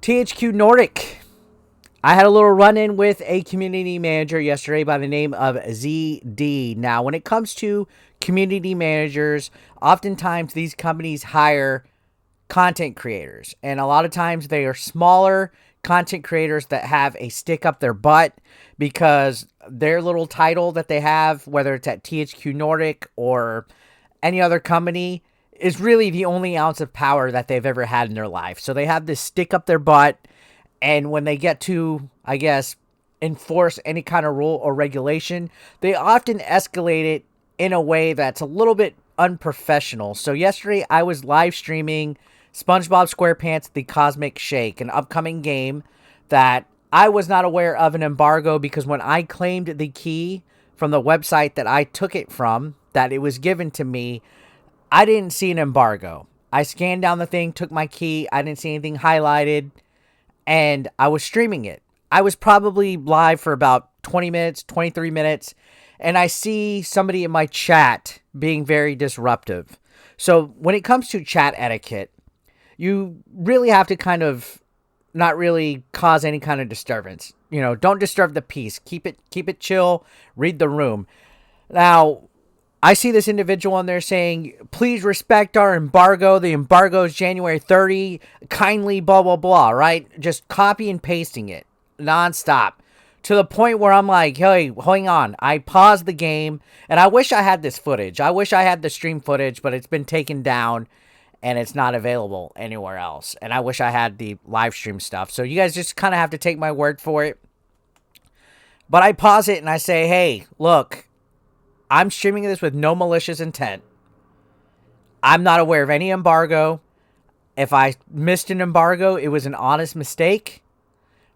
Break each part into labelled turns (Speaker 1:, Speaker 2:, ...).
Speaker 1: THQ Nordic. I had a little run-in with a community manager yesterday by the name of ZD. Now, when it comes to community managers, oftentimes these companies hire content creators. And a lot of times they are smaller content creators that have a stick up their butt because their little title that they have, whether it's at THQ Nordic or any other company, is really the only ounce of power that they've ever had in their life. So they have this stick up their butt. And when they get to, I guess, enforce any kind of rule or regulation, they often escalate it in a way that's a little bit unprofessional. So yesterday I was live streaming SpongeBob Squarepants The Cosmic Shake, an upcoming game that I was not aware of an embargo because when I claimed the key from the website that I took it from, that it was given to me, I didn't see an embargo. I scanned down the thing, took my key, I didn't see anything highlighted, and I was streaming it. I was probably live for about 20 minutes, 23 minutes, and I see somebody in my chat being very disruptive. So when it comes to chat etiquette, you really have to kind of not really cause any kind of disturbance. You know, don't disturb the peace. Keep it chill. Read the room. Now, I see this individual on there saying, please respect our embargo. The embargo is January 30. Kindly blah, blah, blah, right? Just copy and pasting it nonstop to the point where I'm like, hey, hang on. I paused the game and I wish I had this footage. I wish I had the stream footage, but it's been taken down and it's not available anywhere else. And I wish I had the live stream stuff. So you guys just kind of have to take my word for it. But I pause it and I say, hey, look, I'm streaming this with no malicious intent. I'm not aware of any embargo. If I missed an embargo, it was an honest mistake.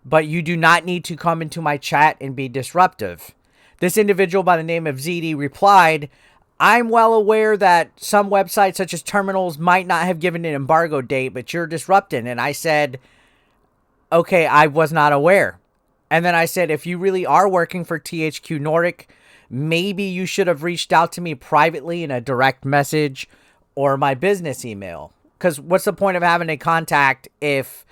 Speaker 1: But you do not need to come into my chat and be disruptive. This individual by the name of ZD replied, I'm well aware that some websites such as Terminals might not have given an embargo date, but you're disrupting. And I said, okay, I was not aware. And then I said, if you really are working for THQ Nordic, maybe you should have reached out to me privately in a direct message or my business email. Because what's the point of having a contact if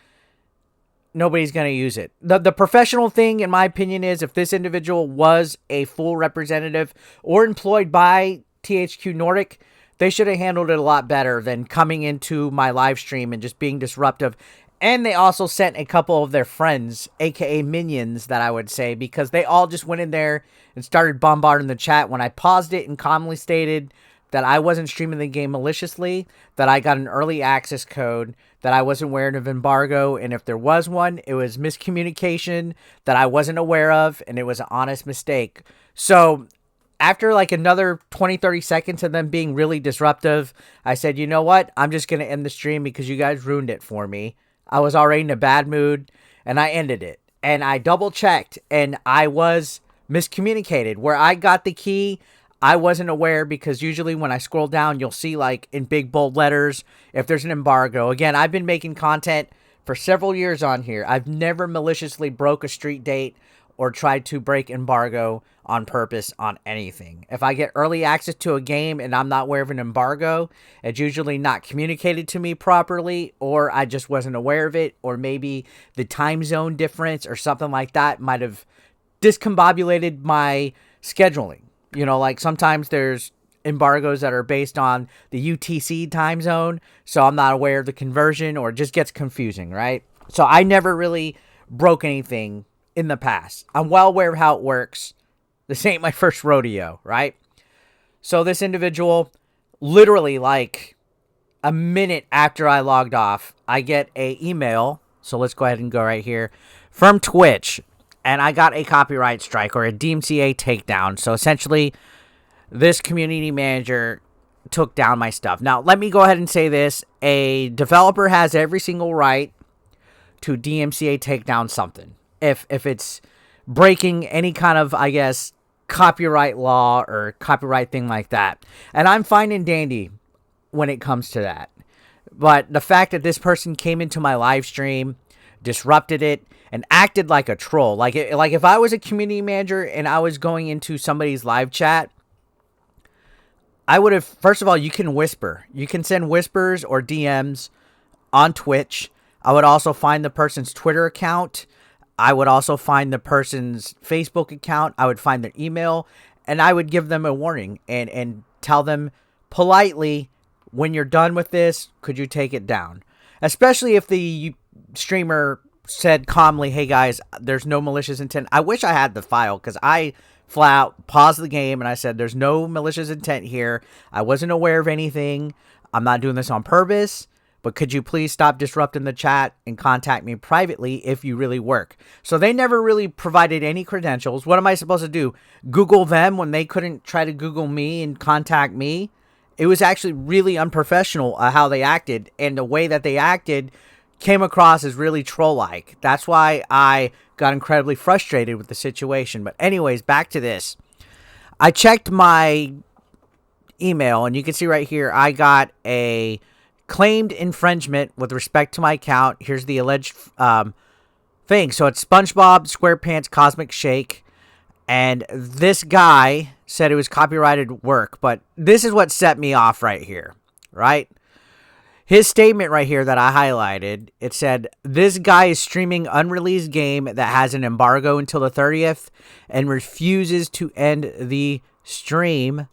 Speaker 1: nobody's going to use it? The professional thing, in my opinion, is if this individual was a full representative or employed by THQ Nordic, they should have handled it a lot better than coming into my live stream and just being disruptive. And they also sent a couple of their friends, aka minions, that I would say, because they all just went in there and started bombarding the chat when I paused it and calmly stated that I wasn't streaming the game maliciously, that I got an early access code, that I wasn't aware of embargo, and if there was one, it was miscommunication that I wasn't aware of, and it was an honest mistake. So after like another 20-30 seconds of them being really disruptive, I said, you know what? I'm just going to end the stream because you guys ruined it for me. I was already in a bad mood, and I ended it. And I double-checked, and I was miscommunicated. Where I got the key, I wasn't aware because usually when I scroll down, you'll see like in big bold letters if there's an embargo. Again, I've been making content for several years on here. I've never maliciously broke a street date or tried to break embargo on purpose on anything. If I get early access to a game and I'm not aware of an embargo, it's usually not communicated to me properly, or I just wasn't aware of it, or maybe the time zone difference or something like that might have discombobulated my scheduling. You know, like sometimes there's embargoes that are based on the UTC time zone, so I'm not aware of the conversion, or it just gets confusing, right? So I never really broke anything in the past. I'm well aware of how it works. This ain't my first rodeo, right? So this individual, literally like a minute after I logged off, I get a email. So let's go ahead and go right here from Twitch. And I got a copyright strike or a DMCA takedown. So essentially, this community manager took down my stuff. Now, let me go ahead and say this. A developer has every single right to DMCA take down something. If it's breaking any kind of, I guess, copyright law or copyright thing like that. And I'm fine and dandy when it comes to that. But the fact that this person came into my live stream, disrupted it, and acted like a troll. Like if I was a community manager and I was going into somebody's live chat, I would have, first of all, you can whisper. You can send whispers or DMs on Twitch. I would also find the person's Twitter account. I would also find the person's Facebook account. I would find their email, and I would give them a warning and tell them politely, when you're done with this, could you take it down? Especially if the streamer said calmly, hey guys, there's no malicious intent. I wish I had the file, because I flat out paused the game and I said, there's no malicious intent here. I wasn't aware of anything. I'm not doing this on purpose. But could you please stop disrupting the chat and contact me privately if you really work? So they never really provided any credentials. What am I supposed to do? Google them when they couldn't try to Google me and contact me? It was actually really unprofessional how they acted. And the way that they acted came across as really troll-like. That's why I got incredibly frustrated with the situation. But anyways, back to this. I checked my email, and you can see right here, I got a claimed infringement with respect to my account. Here's the alleged thing. So it's SpongeBob Squarepants Cosmic Shake, and this guy said it was copyrighted work, but this is what set me off right here, right? His statement right here that I highlighted, it said, this guy is streaming unreleased game that has an embargo until the 30th and refuses to end the stream.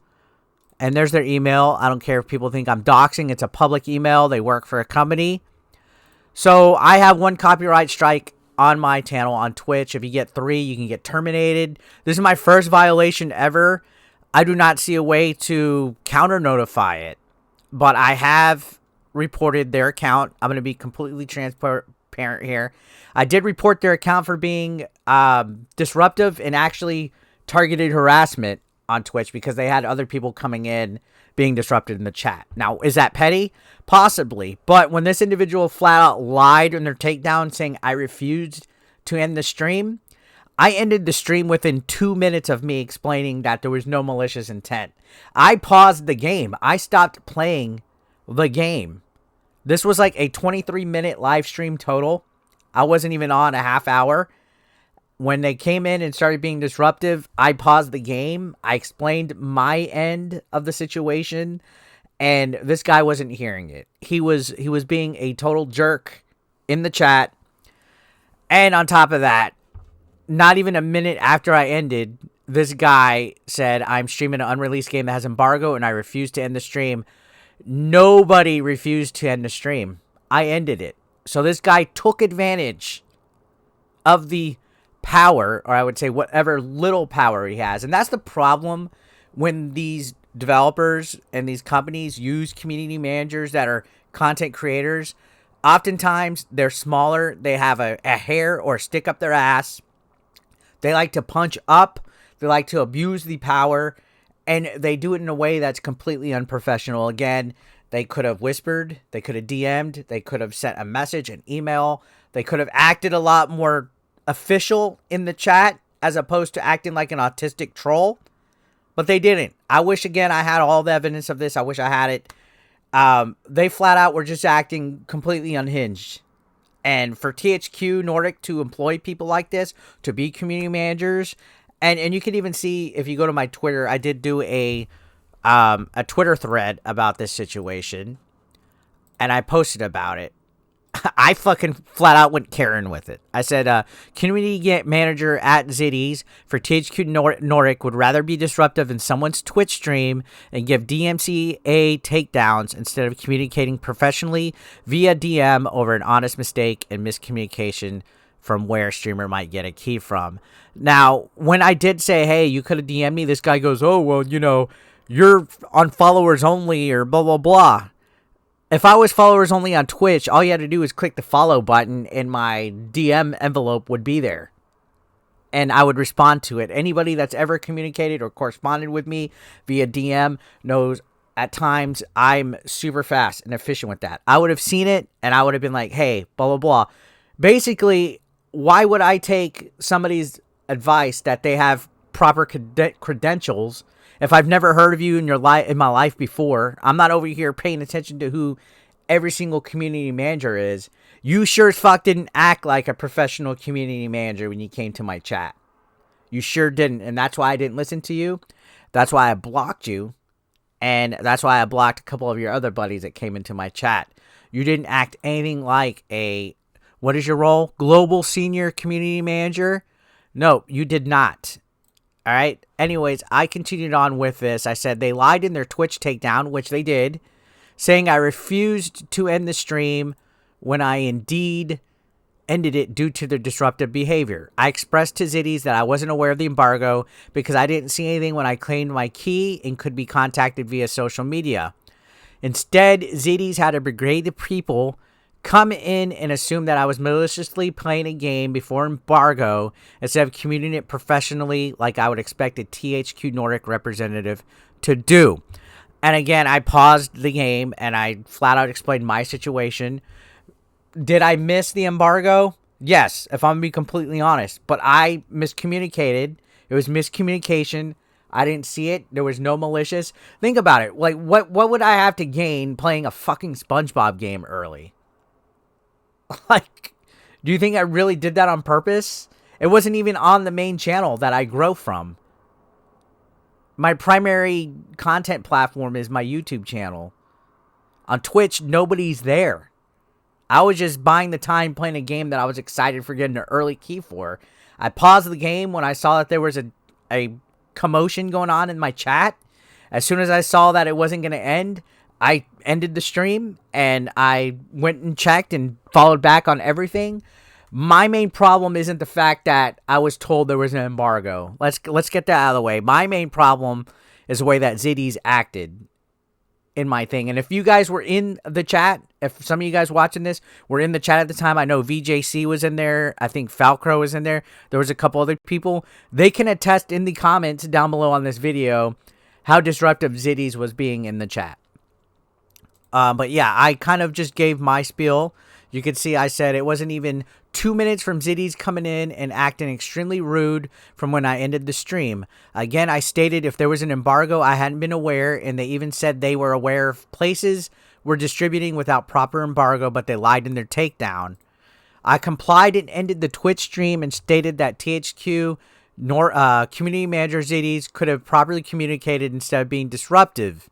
Speaker 1: And there's their email. I don't care if people think I'm doxing. It's a public email. They work for a company. So I have one copyright strike on my channel on Twitch. If you get 3, you can get terminated. This is my first violation ever. I do not see a way to counter notify it. But I have reported their account. I'm going to be completely transparent here. I did report their account for being disruptive and actually targeted harassment on Twitch, because they had other people coming in being disrupted in the chat. Now, is that petty? Possibly. But when this individual flat out lied in their takedown saying I refused to end the stream, I ended the stream within 2 minutes of me explaining that there was no malicious intent. I paused the game. I stopped playing the game. This was like a 23-minute live stream total. I wasn't even on a half hour. When they came in and started being disruptive, I paused the game. I explained my end of the situation, and this guy wasn't hearing it. He was being a total jerk in the chat. And on top of that, not even a minute after I ended, this guy said, I'm streaming an unreleased game that has embargo and I refuse to end the stream. Nobody refused to end the stream. I ended it. So this guy took advantage of the power, or I would say whatever little power he has. And that's the problem when these developers and these companies use community managers that are content creators. Oftentimes they're smaller. They have a hair or a stick up their ass. They like to punch up. They like to abuse the power, and they do it in a way that's completely unprofessional. Again, they could have whispered, they could have DM'd, they could have sent a message, an email. They could have acted a lot more official in the chat as opposed to acting like an autistic troll, but they didn't. I wish, again, I had all the evidence of this. I wish I had it. They flat out were just acting completely unhinged. And for THQ Nordic to employ people like this to be community managers, and you can even see if you go to my Twitter, I did do a Twitter thread about this situation, and I posted about it. I fucking flat out went Karen with it. I said, community manager at Zitties for THQ Nordic would rather be disruptive in someone's Twitch stream and give DMCA takedowns instead of communicating professionally via DM over an honest mistake and miscommunication from where a streamer might get a key from. Now, when I did say, hey, you could have DM'd me, this guy goes, oh, well, you know, you're on followers only or blah, blah, blah. If I was followers only on Twitch, all you had to do was click the follow button and my DM envelope would be there. And I would respond to it. Anybody that's ever communicated or corresponded with me via DM knows at times I'm super fast and efficient with that. I would have seen it and I would have been like, hey, blah, blah, blah. Basically, why would I take somebody's advice that they have proper credentials if I've never heard of you in my life before? I'm not over here paying attention to who every single community manager is. You sure as fuck didn't act like a professional community manager when you came to my chat. You sure didn't, and that's why I didn't listen to you. That's why I blocked you, and that's why I blocked a couple of your other buddies that came into my chat. You didn't act anything like a What is your role? Global Senior Community Manager? No, you did not. All right. Anyways, I continued on with this. I said they lied in their Twitch takedown, which they did, saying I refused to end the stream when I indeed ended it due to their disruptive behavior. I expressed to Zitties that I wasn't aware of the embargo because I didn't see anything when I claimed my key and could be contacted via social media. Instead, Zitties had a brigade of people come in and assume that I was maliciously playing a game before embargo instead of communicating it professionally like I would expect a THQ Nordic representative to do. And again, I paused the game and I flat out explained my situation. Did I miss the embargo? Yes, if I'm going to be completely honest. But I miscommunicated. It was miscommunication. I didn't see it. There was no malicious. Think about it. Like, what would I have to gain playing a fucking SpongeBob game early? Like, do you think I really did that on purpose? It wasn't even on the main channel that I grow from. My primary content platform is my YouTube channel. On Twitch, nobody's there. I was just buying the time playing a game that I was excited for getting an early key for. I paused the game when I saw that there was a commotion going on in my chat. As soon as I saw that it wasn't going to end, I ended the stream and I went and checked and followed back on everything. My main problem isn't the fact that I was told there was an embargo. Let's get that out of the way. My main problem is the way that Zitties acted in my thing. And if you guys were in the chat, if some of you guys watching this were in the chat at the time, I know VJC was in there. I think Falcro was in there. There was a couple other people. They can attest in the comments down below on this video how disruptive Zitties was being in the chat. But yeah, I kind of just gave my spiel. You can see I said it wasn't even 2 minutes from Zitties coming in and acting extremely rude from when I ended the stream. Again, I stated if there was an embargo, I hadn't been aware, and they even said they were aware of places were distributing without proper embargo, but they lied in their takedown. I complied and ended the Twitch stream and stated that THQ Community Manager Zitties could have properly communicated instead of being disruptive.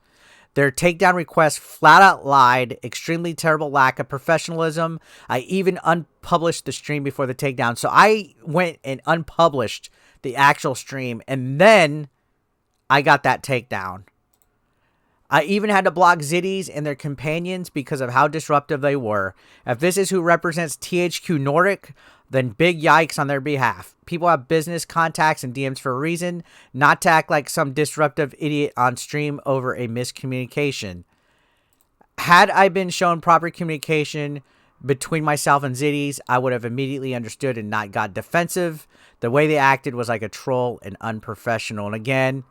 Speaker 1: Their takedown request flat out lied, extremely terrible lack of professionalism. I even unpublished the stream before the takedown. So I went and unpublished the actual stream, and then I got that takedown. I even had to block Zitties and their companions because of how disruptive they were. If this is who represents THQ Nordic, then big yikes on their behalf. People have business contacts and DMs for a reason, not to act like some disruptive idiot on stream over a miscommunication. Had I been shown proper communication between myself and Zitties, I would have immediately understood and not got defensive. The way they acted was like a troll and unprofessional. And again,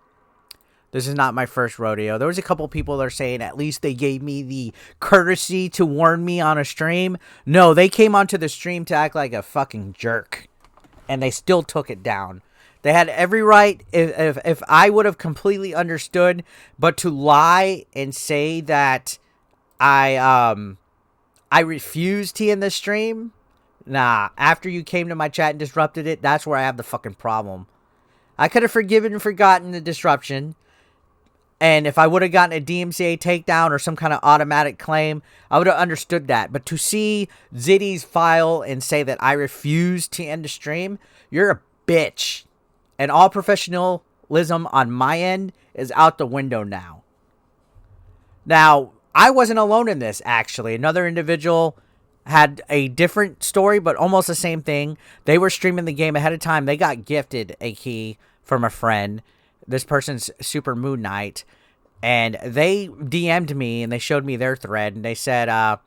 Speaker 1: this is not my first rodeo. There was a couple people that are saying at least they gave me the courtesy to warn me on a stream. No, they came onto the stream to act like a fucking jerk. And they still took it down. They had every right, if I would have completely understood, but to lie and say that I refused to end the stream, nah. After you came to my chat and disrupted it, that's where I have the fucking problem. I could have forgiven and forgotten the disruption. And if I would have gotten a DMCA takedown or some kind of automatic claim, I would have understood that. But to see Zitties file and say that I refuse to end the stream, you're a bitch. And all professionalism on my end is out the window now. Now, I wasn't alone in this, actually. Another individual had a different story, but almost the same thing. They were streaming the game ahead of time. They got gifted a key from a friend. This person's Super Moon Knight, and they DM'd me and they showed me their thread, and they said,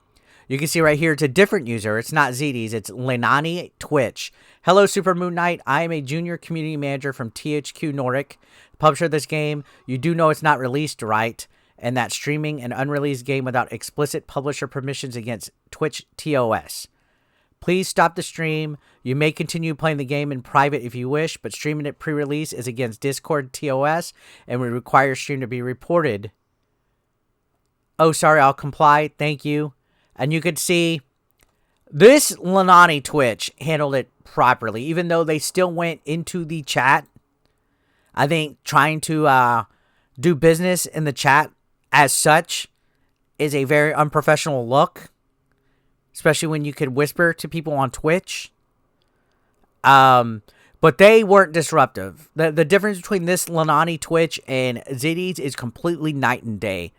Speaker 1: you can see right here, it's a different user. It's not Zitties, it's Lenani Twitch. Hello, Super Moon Knight. I am a junior community manager from THQ Nordic, publisher of this game. You do know it's not released right, and that streaming an unreleased game without explicit publisher permissions against Twitch TOS. Please stop the stream. You may continue playing the game in private if you wish, but streaming it pre-release is against Discord TOS and would require stream to be reported. Oh, sorry, I'll comply. Thank you. And you could see this Lanani Twitch handled it properly, even though they still went into the chat. I think trying to do business in the chat as such is a very unprofessional look. especially when you could whisper to people on Twitch. But they weren't disruptive. The difference between this Lanani Twitch and Zitty's is completely night and day.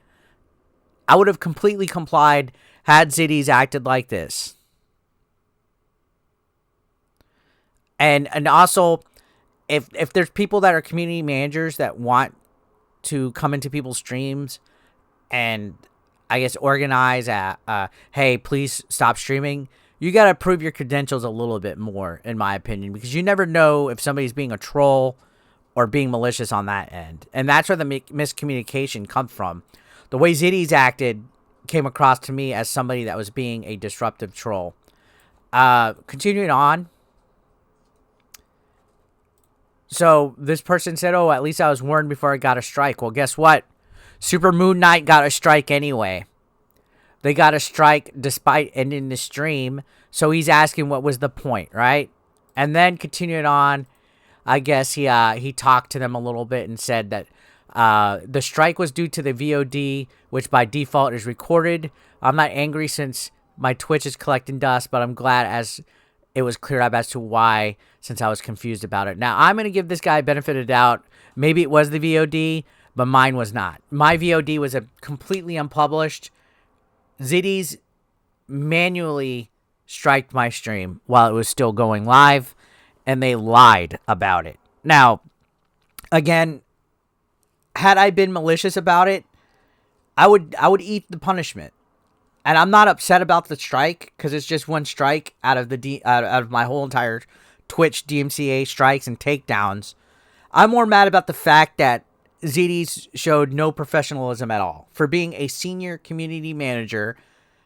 Speaker 1: I would have completely complied had Zitty's acted like this. And also, if there's people that are community managers that want to come into people's streams and I guess organize hey, please stop streaming, you got to prove your credentials a little bit more, in my opinion, because you never know if somebody's being a troll or being malicious on that end. And that's where the miscommunication comes from. The way Zitty's acted came across to me as somebody that was being a disruptive troll. Continuing on. So this person said, oh, at least I was warned before I got a strike. Well, guess what? Super Moon Knight got a strike anyway. They got a strike despite ending the stream. So he's asking what was the point, right? And then continuing on, I guess he talked to them a little bit and said that the strike was due to the VOD, which by default is recorded. I'm not angry since my Twitch is collecting dust, but I'm glad as it was cleared up as to why, since I was confused about it. Now, I'm going to give this guy benefit of doubt. Maybe it was the VOD, but mine was not. My VOD was a completely unpublished. Zitty's manually striked my stream while it was still going live, and they lied about it. Now, again, had I been malicious about it, I would eat the punishment. And I'm not upset about the strike because it's just one strike out of my whole entire Twitch DMCA strikes and takedowns. I'm more mad about the fact that Zitty's showed no professionalism at all for being a senior community manager,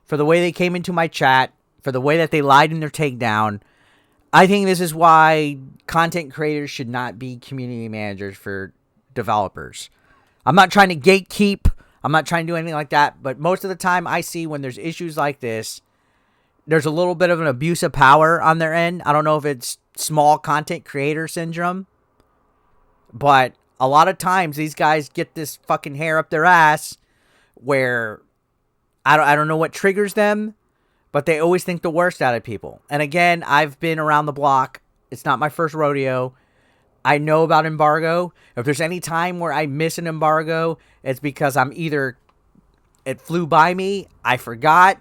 Speaker 1: for the way they came into my chat, for the way that they lied in their takedown. I think this is why content creators should not be community managers for developers. I'm not trying to gatekeep. I'm not trying to do anything like that. But most of the time I see when there's issues like this, there's a little bit of an abuse of power on their end. I don't know if it's small content creator syndrome, but a lot of times these guys get this fucking hair up their ass where I don't know what triggers them, but they always think the worst out of people. And again, I've been around the block. It's not my first rodeo. I know about embargo. If there's any time where I miss an embargo, it's because I'm either it flew by me, I forgot,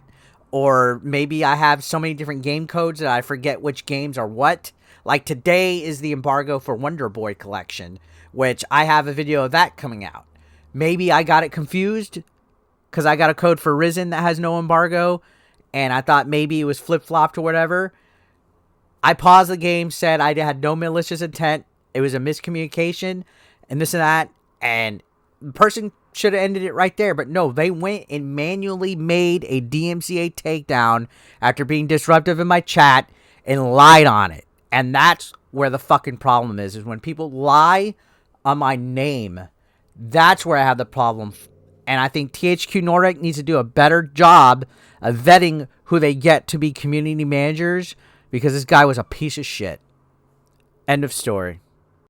Speaker 1: or maybe I have so many different game codes that I forget which games are what. Like today is the embargo for Wonder Boy collection, which I have a video of that coming out. Maybe I got it confused because I got a code for Risen that has no embargo, and I thought maybe it was flip-flopped or whatever. I paused the game, said I had no malicious intent. It was a miscommunication and this and that, and the person should have ended it right there. But no, they went and manually made a DMCA takedown after being disruptive in my chat and lied on it. And that's where the fucking problem is when people lie on my name. That's where I have the problem. And I think THQ Nordic needs to do a better job of vetting who they get to be community managers, because this guy was a piece of shit. End of story.